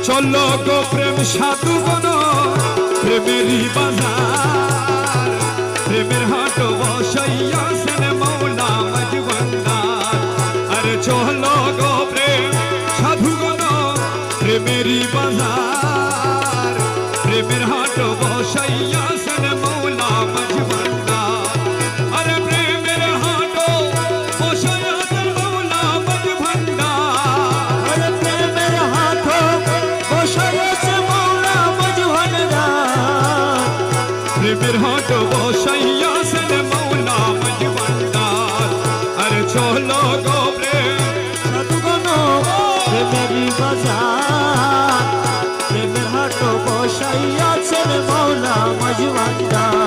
চলো গো প্রেম সাধু গণ প্রেমেরই বাজার প্রেমের হাট বসাইয়াছেন মৌলা মজবন্দার আরে চলো গো প্রেম সাধু গণ প্রেমেরই বাজার প্রেমের হাট বসাইয়াছেন মৌলা মজবন্দার আরে প্রেমের হাট বসাইয়াছেন মৌলা মজবন্দার আরে প্রেমের হাট বসাইয়াছে মৌলা মজবন্দার প্রেমের হাট বসাইয়াছেন মৌলা মজবন্দার আরে চলো গো প্রেম সাধুগণ প্রেমেরই বাজার প্রেমের হাট বসাইয়াছেন মৌলা মজবন্দার